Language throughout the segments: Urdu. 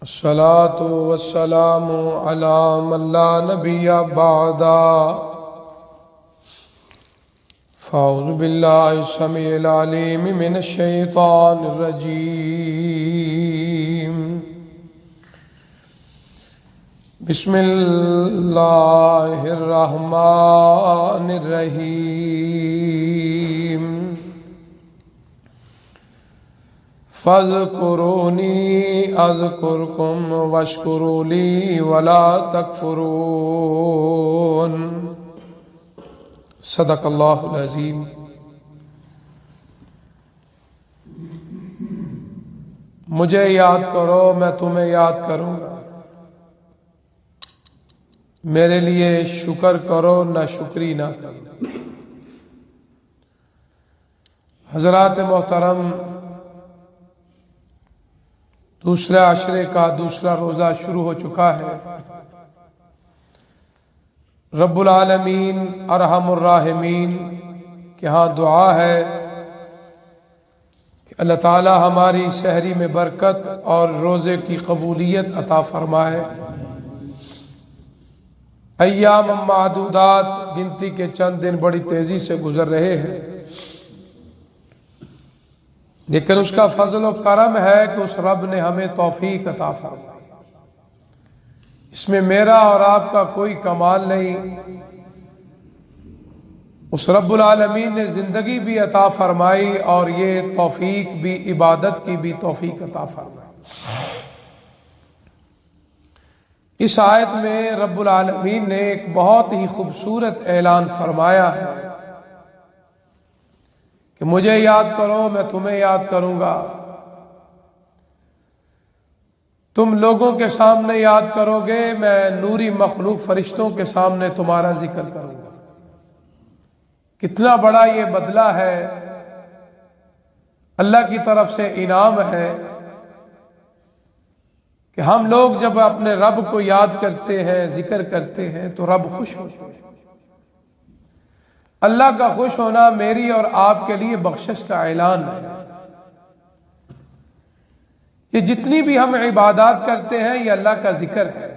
الصلاة والسلام على من لا نبي بعدا فأعوذ بالله السميع العليم من الشيطان الرجيم بسم الله الرحمن الرحيم فاذکرونی اذکرکم واشکروا لی ولا تکفرون صدق اللہ العظیم۔ مجھے یاد کرو میں تمہیں یاد کروں گا، میرے لیے شکر کرو نہ شکری نہ کرو۔ حضرات محترم، دوسرے عشرے کا دوسرا روزہ شروع ہو چکا ہے۔ رب العالمین ارحم الراحمین کے ہاں دعا ہے کہ اللہ تعالی ہماری سحری میں برکت اور روزے کی قبولیت عطا فرمائے۔ ایام معدودات، گنتی کے چند دن بڑی تیزی سے گزر رہے ہیں، لیکن اس کا فضل و کرم ہے کہ اس رب نے ہمیں توفیق عطا فرمائی۔ اس میں میرا اور آپ کا کوئی کمال نہیں، اس رب العالمین نے زندگی بھی عطا فرمائی اور یہ توفیق بھی، عبادت کی بھی توفیق عطا فرمائی۔ اس آیت میں رب العالمین نے ایک بہت ہی خوبصورت اعلان فرمایا ہے کہ مجھے یاد کرو میں تمہیں یاد کروں گا، تم لوگوں کے سامنے یاد کرو گے، میں نوری مخلوق فرشتوں کے سامنے تمہارا ذکر کروں گا۔ کتنا بڑا یہ بدلہ ہے، اللہ کی طرف سے انعام ہے کہ ہم لوگ جب اپنے رب کو یاد کرتے ہیں، ذکر کرتے ہیں تو رب خوش ہوتا ہے۔ اللہ کا خوش ہونا میری اور آپ کے لیے بخشش کا اعلان ہے۔ یہ جتنی بھی ہم عبادات کرتے ہیں یہ اللہ کا ذکر ہے،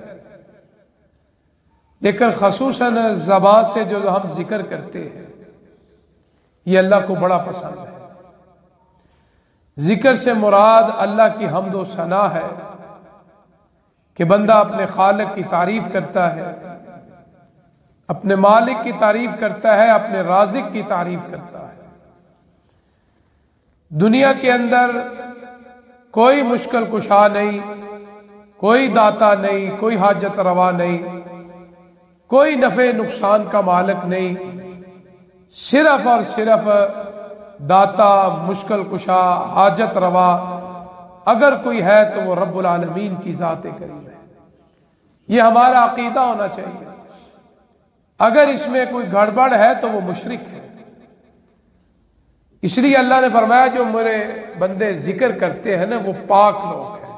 لیکن خصوصاً زبان سے جو ہم ذکر کرتے ہیں یہ اللہ کو بڑا پسند ہے۔ ذکر سے مراد اللہ کی حمد و ثنا ہے کہ بندہ اپنے خالق کی تعریف کرتا ہے، اپنے مالک کی تعریف کرتا ہے، اپنے رازق کی تعریف کرتا ہے۔ دنیا کے اندر کوئی مشکل کشا نہیں، کوئی داتا نہیں، کوئی حاجت روا نہیں، کوئی نفع نقصان کا مالک نہیں، صرف اور صرف داتا، مشکل کشا، حاجت روا اگر کوئی ہے تو وہ رب العالمین کی ذات کریم ہے۔ یہ ہمارا عقیدہ ہونا چاہیے۔ اگر اس میں کوئی گڑبڑ ہے تو وہ مشرک ہے۔ اس لیے اللہ نے فرمایا جو میرے بندے ذکر کرتے ہیں نا وہ پاک لوگ ہیں،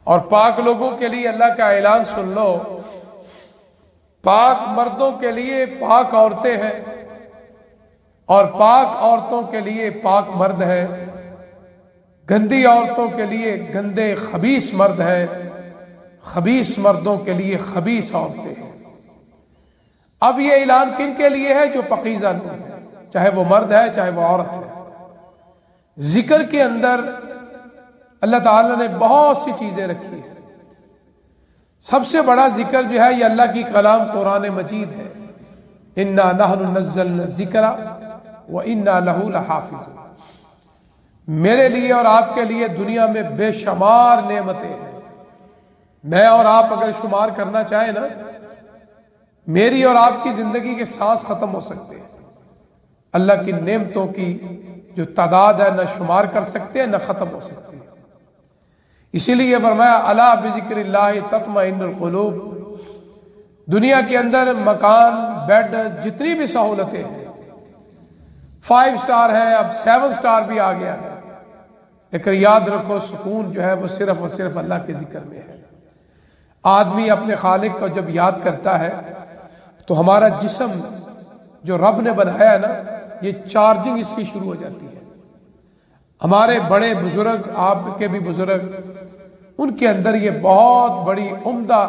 اور پاک لوگوں کے لیے اللہ کا اعلان سن لو، پاک مردوں کے لیے پاک عورتیں ہیں اور پاک عورتوں کے لیے پاک مرد ہیں، گندی عورتوں کے لیے گندے خبیث مرد ہیں، خبیث مردوں کے لیے خبیث عورتیں ہیں۔ اب یہ اعلان کن کے لیے ہے؟ جو پاکیزہ لوگ ہیں، چاہے وہ مرد ہے چاہے وہ عورت ہے۔ ذکر کے اندر اللہ تعالیٰ نے بہت سی چیزیں رکھی ہیں۔ سب سے بڑا ذکر جو ہے یہ اللہ کی کلام قرآن مجید ہے۔ اِنَّا نَحْنُ نَزَّلْنَا الذِّكْرَ وَإِنَّا لَهُ لَحَافِظُونَ۔ میرے لیے اور آپ کے لیے دنیا میں بے شمار نعمتیں ہیں۔ میں اور آپ اگر شمار کرنا چاہیں نا، میری اور آپ کی زندگی کے سانس ختم ہو سکتے ہیں۔ اللہ کی نعمتوں کی جو تعداد ہے نہ شمار کر سکتے ہیں نہ ختم ہو سکتے ہیں۔ اسی لیے فرمایا الا بذکر اللہ تطمئن القلوب۔ دنیا کے اندر مکان، بیڈ، جتنی بھی سہولتیں ہیں، 5 سٹار ہیں، اب 7 سٹار بھی آ گیا ہے، لیکن یاد رکھو سکون جو ہے وہ صرف اور صرف اللہ کے ذکر میں ہے۔ آدمی اپنے خالق کو جب یاد کرتا ہے تو ہمارا جسم جو رب نے بنایا ہے نا، یہ چارجنگ اس کی شروع ہو جاتی ہے۔ ہمارے بڑے بزرگ، آپ کے بھی بزرگ، ان کے اندر یہ بہت بڑی عمدہ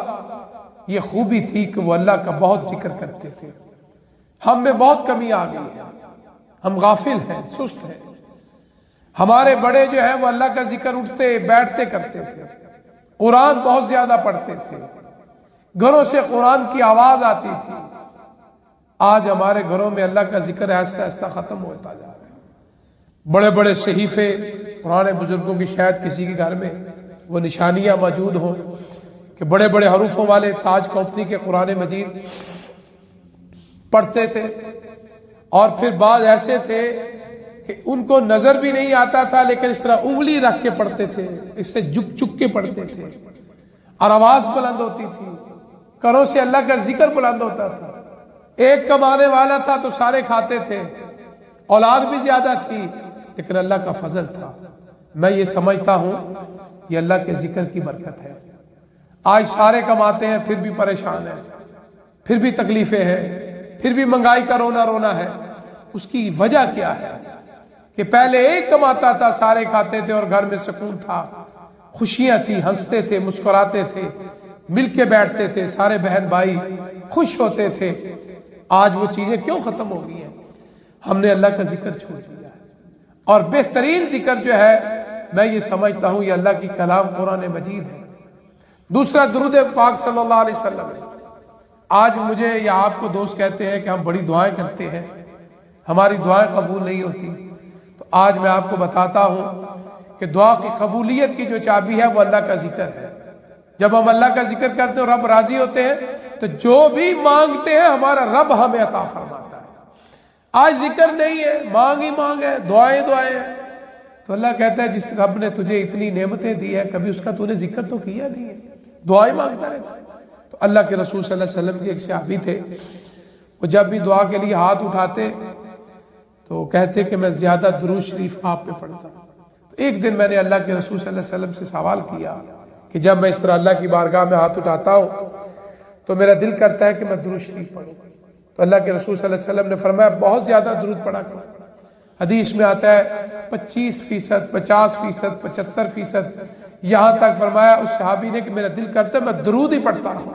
یہ خوبی تھی کہ وہ اللہ کا بہت ذکر کرتے تھے۔ ہم میں بہت کمی آ گئی ہے، ہم غافل ہیں، سست ہیں۔ ہمارے بڑے جو ہیں وہ اللہ کا ذکر اٹھتے بیٹھتے کرتے تھے، قرآن بہت زیادہ پڑھتے تھے، گھروں سے قرآن کی آواز آتی تھی۔ آج ہمارے گھروں میں اللہ کا ذکر آہستہ آہستہ ختم ہوتا جا رہا ہے۔ بڑے بڑے صحیفے پرانے بزرگوں کی، شاید کسی کے گھر میں وہ نشانیاں موجود ہوں کہ بڑے بڑے حروفوں والے تاج کمپنی کے قرآن مجید پڑھتے تھے، اور پھر بعض ایسے تھے کہ ان کو نظر بھی نہیں آتا تھا لیکن اس طرح انگلی رکھ کے پڑھتے تھے، اس سے جھک جھک کے پڑھتے تھے، اور آواز بلند ہوتی تھی، کروں سے اللہ کا ذکر بلند ہوتا تھا۔ ایک کمانے والا تھا تو سارے کھاتے تھے، اولاد بھی زیادہ تھی، لیکن اللہ کا فضل تھا۔ میں یہ سمجھتا ہوں یہ اللہ کے ذکر کی برکت ہے۔ آج سارے کماتے ہیں پھر بھی پریشان ہیں، پھر بھی تکلیفیں ہیں، پھر بھی مہنگائی کا رونا رونا ہے۔ اس کی وجہ کیا ہے کہ پہلے ایک کماتا تھا، سارے کھاتے تھے، اور گھر میں سکون تھا، خوشیاں تھی، ہنستے تھے، مسکراتے تھے، مل کے بیٹھتے تھے، سارے بہن بھائی خوش ہوتے تھے۔ آج وہ چیزیں کیوں ختم ہو گئی ہیں؟ ہم نے اللہ کا ذکر چھوڑ دیا ہے۔ اور بہترین ذکر جو ہے میں یہ سمجھتا ہوں یہ اللہ کی کلام قرآن مجید ہے۔ دوسرا درود پاک صلی اللہ علیہ وسلم ہے۔ آج مجھے یا آپ کو دوست کہتے ہیں کہ ہم بڑی دعائیں کرتے ہیں، ہماری دعائیں قبول نہیں ہوتی، تو آج میں آپ کو بتاتا ہوں کہ دعا کی قبولیت کی جو چابی ہے وہ اللہ کا ذکر ہے۔ جب ہم اللہ کا ذکر کرتے ہیں، رب راضی ہوتے ہیں، تو جو بھی مانگتے ہیں ہمارا رب ہمیں عطا فرماتا ہے۔ آج ذکر نہیں ہے، مانگ ہی مانگ ہے، دعائیں دعائیں ہیں، تو اللہ کہتا ہے جس رب نے تجھے اتنی نعمتیں دی ہیں کبھی اس کا تو نے ذکر تو کیا نہیں ہے، دعائیں مانگتا رہتا ہے۔ تو اللہ کے رسول صلی اللہ علیہ وسلم کے ایک صحابی تھے، وہ جب بھی دعا کے لیے ہاتھ اٹھاتے تو کہتے کہ میں زیادہ درود شریف آپ پہ پڑھتا ہوں۔ تو ایک دن میں نے اللہ کے رسول صلی اللہ علیہ وسلم سے سوال کیا کہ جب میں اس طرح اللہ کی بارگاہ میں ہاتھ اٹھاتا ہوں تو میرا دل کرتا ہے کہ میں درود شریف پڑھوں۔ تو اللہ کے رسول صلی اللہ علیہ وسلم نے فرمایا بہت زیادہ درود پڑھا کرو۔ حدیث میں آتا ہے 25%، 50%، 75%، یہاں تک فرمایا اس صحابی نے کہ میرا دل کرتا ہے میں درود ہی پڑھتا رہوں۔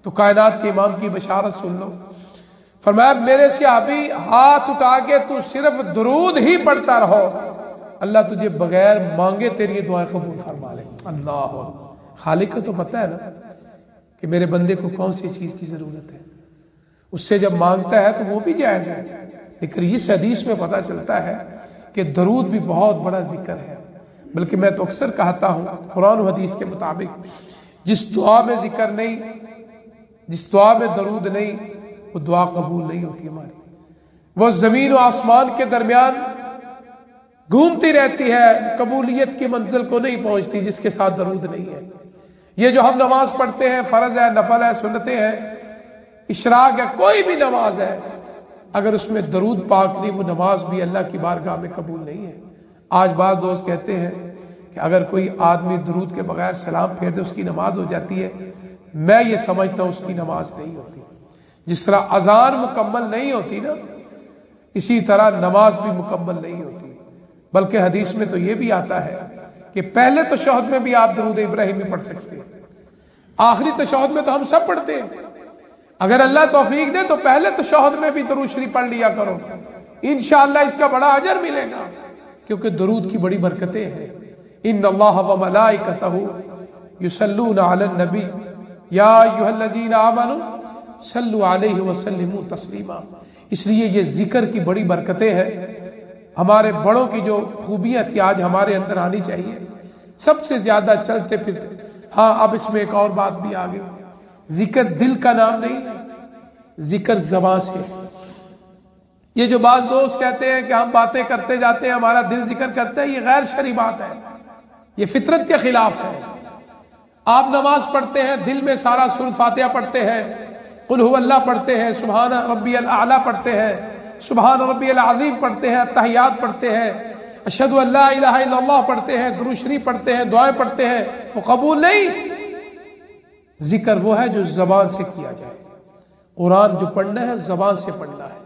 تو کائنات کے امام کی بشارت سن لو، فرمایا میرے صحابی ہاتھ اٹھا کے تو صرف درود ہی پڑھتا رہو، اللہ تجھے بغیر مانگے تیری دعائیں قبول فرما لے۔ اللہ خالق کو تو پتہ ہے نا کہ میرے بندے کو کون سی چیز کی ضرورت ہے، اس سے جب مانگتا ہے تو وہ بھی جائز ہے۔ لیکن اس حدیث میں پتہ چلتا ہے کہ درود بھی بہت بڑا ذکر ہے، بلکہ میں تو اکثر کہتا ہوں قرآن و حدیث کے مطابق جس دعا میں ذکر نہیں، جس دعا میں درود نہیں، وہ دعا قبول نہیں ہوتی ہماری۔ وہ زمین و آسمان کے درمیان گھومتی رہتی ہے، قبولیت کی منزل کو نہیں پہنچتی جس کے ساتھ درود نہیں ہے۔ یہ جو ہم نماز پڑھتے ہیں، فرض ہے، نفل ہے، سنتیں ہیں، اشراق ہے، کوئی بھی نماز ہے، اگر اس میں درود پاک نہیں وہ نماز بھی اللہ کی بارگاہ میں قبول نہیں ہے۔ آج بعض دوست کہتے ہیں کہ اگر کوئی آدمی درود کے بغیر سلام پھیر دے اس کی نماز ہو جاتی ہے، میں یہ سمجھتا ہوں اس کی نماز نہیں ہوتی۔ جس طرح اذان مکمل نہیں ہوتی نا، اسی طرح نماز بھی مکمل نہیں ہوتی۔ بلکہ حدیث میں تو یہ بھی آتا ہے کہ پہلے تشہد میں بھی آپ درود ابراہیمی پڑھ سکتے ہیں، آخری تشہد میں تو ہم سب پڑھتے ہیں۔ اگر اللہ توفیق دے تو پہلے تشہد میں بھی درود شریف پڑھ لیا کرو، انشاءاللہ اس کا بڑا اجر ملے گا، کیونکہ درود کی بڑی برکتیں ہیں۔ ان اللہ و ملائکتہ یصلون علی النبی یا ایھا الذین آمنوا صلوا علیہ وسلموا تسلیما۔ اس لیے یہ ذکر کی بڑی برکتیں ہیں۔ ہمارے بڑوں کی جو خوبیاں تھی آج ہمارے اندر آنی چاہیے، سب سے زیادہ چلتے پھرتے۔ ہاں اب اس میں ایک اور بات بھی آ گئی، ذکر دل کا نام نہیں ہے، ذکر زبان سے۔ یہ جو بعض دوست کہتے ہیں کہ ہم باتیں کرتے جاتے ہیں ہمارا دل ذکر کرتا ہے، یہ غیر شرعی بات ہے، یہ فطرت کے خلاف ہے۔ آپ نماز پڑھتے ہیں، دل میں سارا سورۃ فاتحہ پڑھتے ہیں، قل هو اللہ پڑھتے ہیں، سبحان ربی الاعلیٰ پڑھتے ہیں، سبحان ربی العظیم پڑھتے ہیں، تحیات پڑھتے ہیں، اشہد ان لا الہ الا اللہ پڑھتے ہیں، درود شریف پڑھتے ہیں، دعائیں پڑھتے ہیں، وہ قبول نہیں۔ ذکر وہ ہے جو زبان سے کیا جائے۔ قرآن جو پڑھنا ہے زبان سے پڑھنا ہے،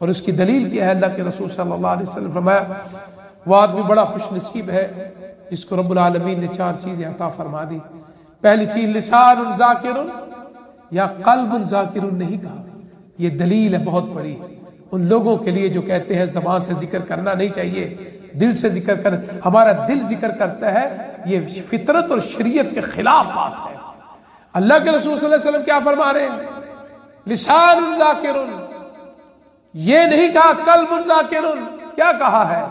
اور اس کی دلیل کیا ہے؟ اللہ کے رسول صلی اللہ علیہ وسلم فرمایا وہ آدمی بڑا خوش نصیب ہے جس کو رب العالمین نے 4 چیزیں عطا فرما دی۔ پہلی چیز لسان ذاکر یا قلب ذاکر نہیں کہا، یہ دلیل ہے بہت بڑی ان لوگوں کے لیے جو کہتے ہیں زبان سے ذکر کرنا نہیں چاہیے، دل سے ذکر کر، ہمارا دل ذکر کرتا ہے، یہ فطرت اور شریعت کے خلاف بات ہے۔ اللہ کے رسول صلی اللہ علیہ وسلم کیا فرما رہے ہیں؟ لسان ذاکر، یہ نہیں کہا قلب ذاکر، کیا کہا ہے؟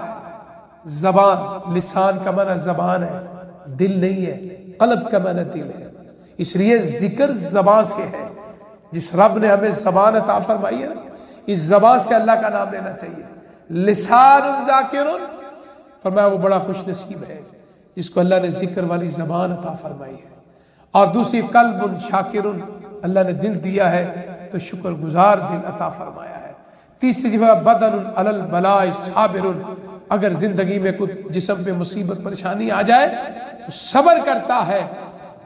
زبان، لسان کا معنی زبان ہے، دل نہیں ہے، قلب کا معنی دل ہے، اس لیے ذکر زبان سے ہے۔ جس رب نے ہمیں زبان عطا فرمائی ہے اس زبان سے اللہ کا نام لینا چاہیے۔ لسان ذاکر، فرمایا وہ بڑا خوش نصیب ہے جس کو اللہ نے ذکر والی زبان عطا فرمائی ہے۔ اور دوسری قلب شاکر، اللہ نے دل دیا ہے تو شکر گزار دل عطا فرمایا ہے۔ تیسری جگہ بدن علی البلاء صابر، اگر زندگی میں کچھ جسم پہ مصیبت پریشانی آ جائے تو صبر کرتا ہے۔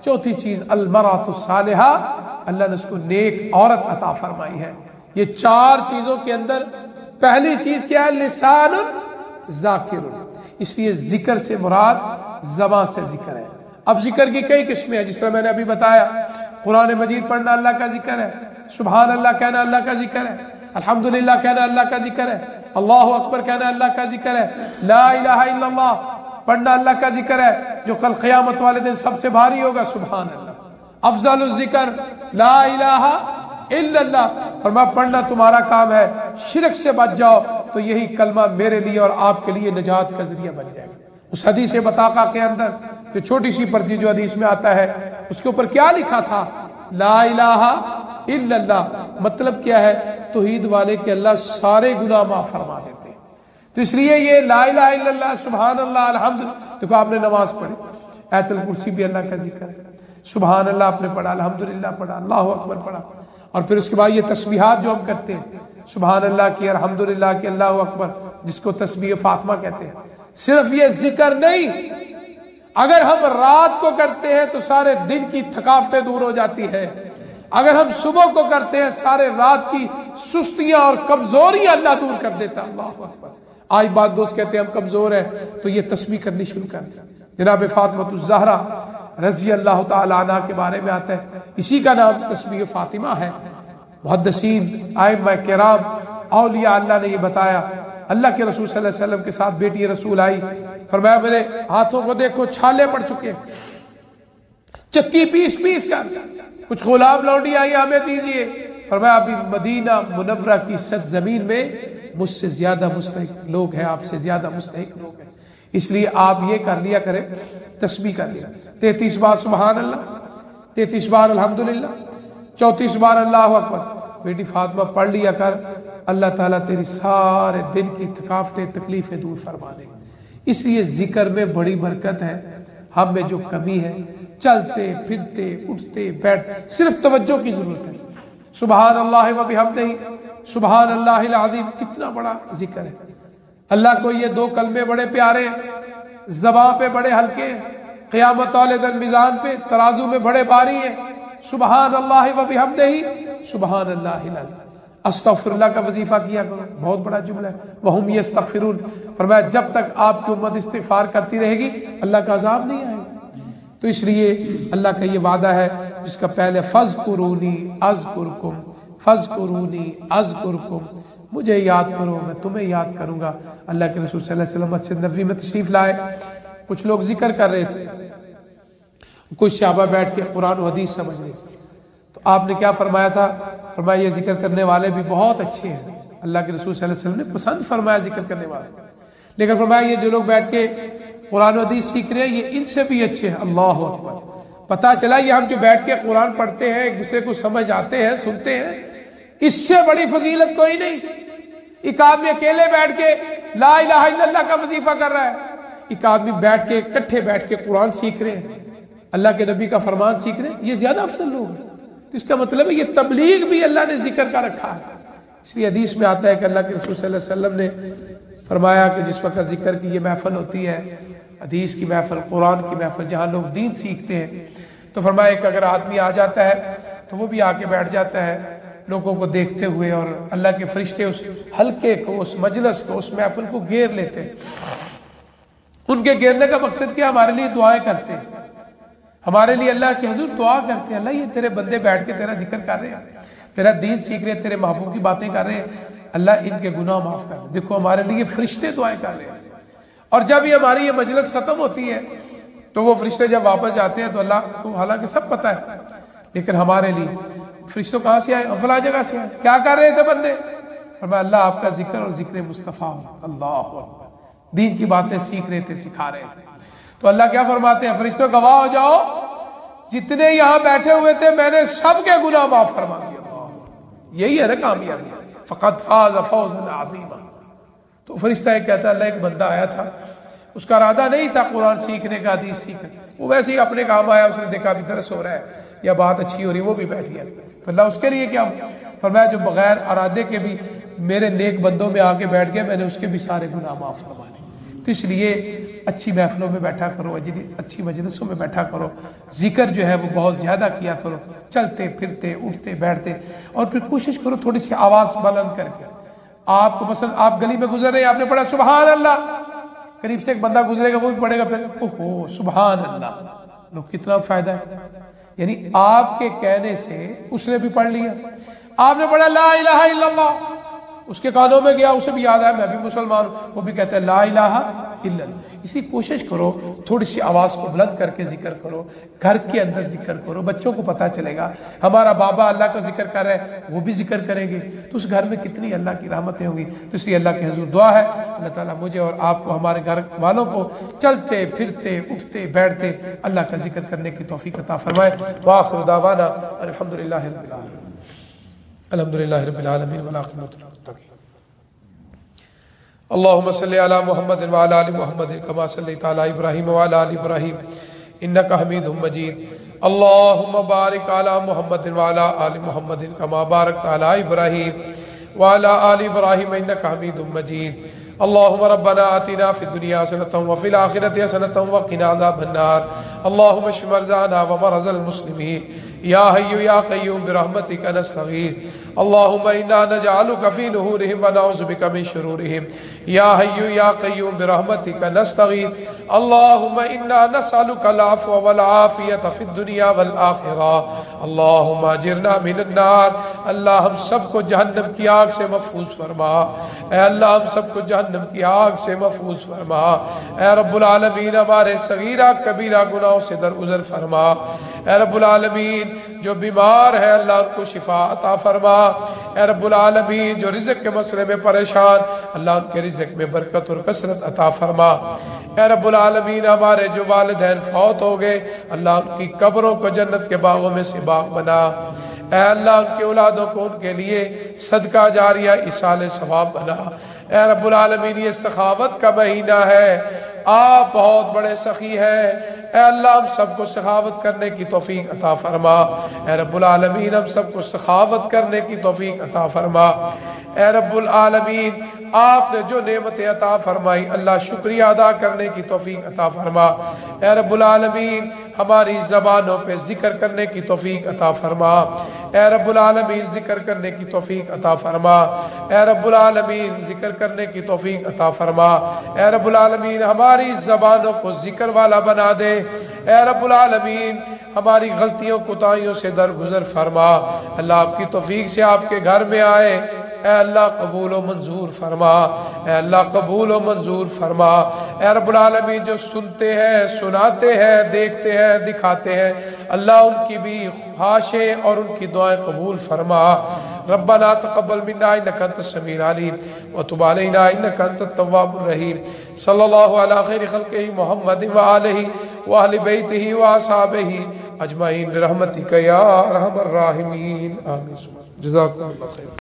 چوتھی چیز المرأۃ الصالحہ، اللہ نے اس کو نیک عورت عطا فرمائی ہے۔ یہ 4 چیزوں کے اندر پہلی چیز کیا ہے؟ لسان ذاکر، اس لیے ذکر سے مراد زبان سے ذکر ہے۔ اب ذکر کی کئی قسمیں ہیں، جس طرح میں نے ابھی بتایا، قرآن مجید پڑھنا اللہ کا ذکر ہے، سبحان اللہ کہنا اللہ کا ذکر ہے، الحمدللہ کہنا اللہ کا ذکر ہے، اللہ اکبر کہنا اللہ کا ذکر ہے، لا الہ الا اللہ پڑھنا اللہ کا ذکر ہے، جو کل قیامت والے دن سب سے بھاری ہوگا، سبحان اللہ۔ افضل الذکر لا الہ الا اللہ، فرمایا پڑھنا تمہارا کام ہے، شرک سے بچ جاؤ تو یہی کلمہ میرے لیے اور آپ کے لیے نجات کا ذریعہ بن جائے گا۔ اس حدیث بطاقہ کے اندر جو چھوٹی سی پرچی جو حدیث میں آتا ہے اس کے اوپر کیا لکھا تھا؟ لا الہ الا اللہ، مطلب کیا ہے؟ توحید والے کہ اللہ سارے گناہ معاف فرما دیتے ہیں۔ تو اس لیے یہ لا الہ الا اللہ، سبحان اللہ، الحمدللہ، دیکھو آپ نے نماز پڑھی، آیت الکرسی بھی اللہ کا ذکر ہے، سبحان اللہ آپ نے پڑھا، الحمدللہ پڑھا، اللہ اکبر پڑھا، اور پھر اس کے بعد یہ تسبیحات جو ہم کرتے ہیں، سبحان اللہ کی، الحمدللہ کی، اللہ اکبر، جس کو تسبیح فاطمہ کہتے ہیں۔ صرف یہ ذکر نہیں، اگر ہم رات کو کرتے ہیں تو سارے دن کی تھکاوٹیں دور ہو جاتی ہیں، اگر ہم صبح کو کرتے ہیں سارے رات کی سستیاں اور کمزوریاں اللہ دور کر دیتا۔ اللہ اکبر۔ آج بعض دوست کہتے ہیں ہم کمزور ہیں تو یہ تسبیح کرنی شروع کر دیں۔ جناب فاطمہ الزہرا رضی اللہ تعالی عنہ کے بارے میں آتا ہے، اسی کا نام تسبیح فاطمہ ہے۔ محدثین، ائمہ کرام، اولیاء اللہ نے یہ بتایا۔ اللہ کے رسول صلی اللہ علیہ وسلم کے ساتھ بیٹی رسول آئی، فرمایا میرے ہاتھوں کو دیکھو چھالے پڑ چکے، چکی پیس پیس کر، کچھ غلام لونڈی آئی ہمیں دیجیے۔ فرمایا ابھی مدینہ منورہ کی سرزمین میں مجھ سے زیادہ مستحق لوگ ہیں، آپ سے زیادہ مستحق لوگ ہیں، اس لیے آپ یہ کر لیا کریں، تسبیح کر لیا، 33 بار سبحان اللہ، 33 بار الحمدللہ، 34 بار اللہ اکبر۔ بیٹی فاطمہ پڑھ لیا کر، اللہ تعالیٰ تیری سارے دن کی تھکاوٹیں تکلیفیں دور فرما دے۔ اس لیے ذکر میں بڑی برکت ہے۔ ہم میں جو کمی ہے، چلتے پھرتے اٹھتے بیٹھتے صرف توجہ کی ضرورت ہے۔ سبحان اللہ و بحمدہ، سبحان اللہ العظیم، کتنا بڑا ذکر ہے۔ اللہ کو یہ 2 کلمے بڑے پیارے ہیں، زبان پہ بڑے ہلکے ہیں، قیامت والے دن میزان پہ ترازو میں بڑے بھاری ہیں۔ سبحان اللہ و بحمدہ، سبحان اللہ العظیم۔ استغفر اللہ کا وظیفہ کیا کرو، بہت بڑا جملہ ہے۔ وہم یستغفرون، فرمایا جب تک آپ کی امت استغفار کرتی رہے گی اللہ کا عذاب نہیں آئے گا۔ تو اس لیے اللہ کا یہ وعدہ ہے جس کا پہلے فذکرونی اذکرکم، فذکرونی اذکرکم، مجھے یاد کرو میں تمہیں یاد کروں گا۔ اللہ کے رسول صلی اللہ علیہ وسلم مسجد نبوی میں تشریف لائے، کچھ لوگ ذکر کر رہے تھے، کچھ صحابہ بیٹھ کے قرآن و حدیث سمجھ رہے، تو آپ نے کیا فرمایا تھا؟ فرمایا یہ ذکر کرنے والے بھی بہت اچھے ہیں، اللہ کے رسول صلی اللہ علیہ وسلم نے پسند فرمایا ذکر کرنے والے، لیکن فرمایا یہ جو لوگ بیٹھ کے قرآن و حدیث سیکھ رہے ہیں یہ ان سے بھی اچھے ہیں۔ اللہ اکبر۔ پتہ چلا یہ ہم جو بیٹھ کے قرآن پڑھتے ہیں، ایک دوسرے کو سمجھ آتے ہیں، سنتے ہیں، اس سے بڑی فضیلت کوئی نہیں۔ ایک آدمی اکیلے بیٹھ کے لا الہ الا اللہ کا وظیفہ کر رہا ہے، ایک آدمی بیٹھ کے اکٹھے بیٹھ کے قرآن سیکھ رہے ہیں، اللہ کے نبی کا فرمان سیکھ رہے ہیں، یہ زیادہ افضل لوگ ہیں۔ تو اس کا مطلب ہے یہ تبلیغ بھی اللہ نے ذکر کا رکھا ہے۔ اس لیے حدیث میں آتا ہے کہ اللہ کے رسول صلی اللہ علیہ وسلم نے فرمایا کہ جس وقت ذکر کی یہ محفل ہوتی ہے، حدیث کی محفل، قرآن کی محفل، جہاں لوگ دین سیکھتے ہیں، تو فرمایا کہ اگر آدمی آ جاتا ہے تو وہ بھی آ کے بیٹھ جاتا ہے لوگوں کو دیکھتے ہوئے، اور اللہ کے فرشتے اس حلقے کو، اس مجلس کو، اس محفل کو گھیر لیتے ہیں۔ ان کے گھیرنے کا مقصد کیا؟ ہمارے لیے دعائیں کرتے ہیں، ہمارے لیے اللہ کے حضور دعا کرتے ہیں، اللہ یہ تیرے بندے بیٹھ کے تیرا ذکر کر رہے ہیں، تیرا دین سیکھ رہے ہیں، تیرے محبوب کی باتیں کر رہے ہیں، اللہ ان کے گناہ معاف کر دے۔ دیکھو ہمارے لیے فرشتے دعائیں کر رہے ہیں، اور جب یہ ہماری یہ مجلس ختم ہوتی ہے تو وہ فرشتے جب واپس جاتے ہیں تو اللہ کو حالانکہ سب پتہ ہے، لیکن ہمارے لیے فرشتوں کہاں سے آئے؟ فلاں جگہ سے آئے، کیا کر رہے تھے بندے؟ فرمایا اللہ آپ کا ذکر اور ذکر مصطفیٰ، اللہ اکبر، دین کی باتیں سیکھ رہے تھے، سکھا رہے تھے۔ تو اللہ کیا فرماتے ہیں؟ فرشتوں گواہ ہو جاؤ جتنے یہاں بیٹھے ہوئے تھے میں نے سب کے گناہ معاف فرما دیا۔ یہی ہے نا کامیابی، فقط فاز فوزا عظیما۔ تو فرشتہ ایک کہتا ہے اللہ ایک بندہ آیا تھا، اس کا ارادہ نہیں تھا قرآن سیکھنے کا، حدیث سیکھنے، وہ ویسے ہی اپنے کام آیا، اس نے دیکھا ابھی درس ہو رہا ہے یا بات اچھی ہو رہی ہے، وہ بھی بیٹھ گیا۔ تو اللہ اس کے لیے کیا فرمایا؟ جو بغیر ارادے کے بھی میرے نیک بندوں میں آ کے بیٹھ گئے، میں نے اس کے بھی سارے گناہ معاف فرما دیے۔ تو اس لیے اچھی محفلوں میں بیٹھا کرو، اچھی مجلسوں میں بیٹھا کرو، ذکر جو ہے وہ بہت زیادہ کیا کرو، چلتے پھرتے اٹھتے بیٹھتے، اور پھر کوشش کرو تھوڑی سی آواز بلند کر کے۔ آپ کو مثلا آپ گلی میں گزر رہے ہیں، آپ نے پڑھا سبحان اللہ، قریب سے ایک بندہ گزرے گا وہ بھی پڑھے گا، پھر اوہو سبحان اللہ، لو کتنا فائدہ ہے۔ یعنی آپ کے کہنے سے اس نے بھی پڑھ لیا۔ آپ نے پڑھا لا الہ الا اللہ، اس کے کانوں میں گیا، اسے بھی یاد آیا میں بھی مسلمان ہوں، وہ بھی کہتا ہے لا الہ الا اللہ۔ اسی کوشش کرو تھوڑی سی آواز کو بلند کر کے ذکر کرو، گھر کے اندر ذکر کرو، بچوں کو پتہ چلے گا ہمارا بابا اللہ کا ذکر کر رہا ہے، وہ بھی ذکر کریں گے تو اس گھر میں کتنی اللہ کی رحمتیں ہوں گی۔ تو اس لیے اللہ کے حضور دعا ہے اللہ تعالیٰ مجھے اور آپ کو، ہمارے گھر والوں کو چلتے پھرتے اٹھتے بیٹھتے اللہ کا ذکر کرنے کی توفیق عطا فرمائے۔ وآخر دعوانا الحمدللہ رب العالمین، الحمدللہ رب العالمین والعاقبۃ للمتقین۔ اللہم صلی علی محمد وعلی آل محمد کما صلیت علی ابراہیم وعلی آل ابراہیم انک حمید مجید۔ اللہم بارک علی محمد وعلی آل محمد کما بارکت علی ابراہیم وعلی آل ابراہیم انک حمید مجید۔ اللہم ربنا آتنا فی الدنیا حسنۃ وفی الآخرۃ حسنۃ وقنا عذاب النار۔ اللہم اشف مرضانا ومرضى المسلمین یا حی یا قیوم برحمتک نستغیث۔ اللہم انا نجعلک فی نحورہم ونعوذ بک من شرورہم یا حی یا قیوم برحمتک نستغیث۔ اللہم انا نسألک العفو والعافیۃ فی الدنیا والآخرہ۔ اللہم اجرنا من النار، اللہ ہم سب کو جہنم کی آگ سے محفوظ فرما، اے اللہ ہم سب کو جہنم کی آگ سے محفوظ فرما، اے رب العالمین ہمارے صغیرہ کبیرہ گناہوں سے درگزر فرما، اے رب العالمین جو بیمار ہے اللہ ان کو شفا عطا فرما، اے رب العالمین جو رزق کے مسئلے میں پریشان اللہ ان کے رزق میں برکت اور کثرت عطا فرما، اے رب العالمین ہمارے جو والدین فوت ہو گئے اللہ ان کی قبروں کو جنت کے باغوں میں سے باغ بنا، اے اللہ ان کے اولادوں کو ان کے لیے صدقہ جاریہ ایصال ثواب بنا، اے رب العالمین یہ سخاوت کا مہینہ ہے، آپ بہت بڑے سخی ہیں، اے اللہ ہم سب کو سخاوت کرنے کی توفیق عطا فرما، اے رب العالمین ہم سب کو سخاوت کرنے کی توفیق عطا فرما، اے رب العالمین آپ نے جو نعمتیں عطا فرمائی اللہ شکریہ ادا کرنے کی توفیق عطا فرما، اے رب العالمین ہماری زبانوں پہ ذکر کرنے کی توفیق عطا فرما، اے رب العالمین ذکر کرنے کی توفیق عطا فرما، اے رب العالمین ذکر کرنے کی توفیق عطا فرما، اے رب العالمین ہماری زبانوں کو ذکر والا بنا دے، اے رب العالمین ہماری غلطیوں کوتاہیوں سے درگزر فرما، اللہ آپ کی توفیق سے آپ کے گھر میں آئے، اے اللہ قبول و منظور فرما، اے اللہ قبول و منظور فرما، اے رب العالمین جو سنتے ہیں سناتے ہیں دیکھتے ہیں دکھاتے ہیں اللہ ان کی بھی خواہشیں اور ان کی دعائیں قبول فرما، ربنا تقبل منا انک انت السمیع العلیم وتب علینا انک انت التواب الرحیم۔ صلی اللہ علی خیر خلقہ محمد وآلہ وآل بیتہ واصحابہ اجمعین برحمتک یا ارحم الراحمین، آمین۔ جزاکم اللہ خیر۔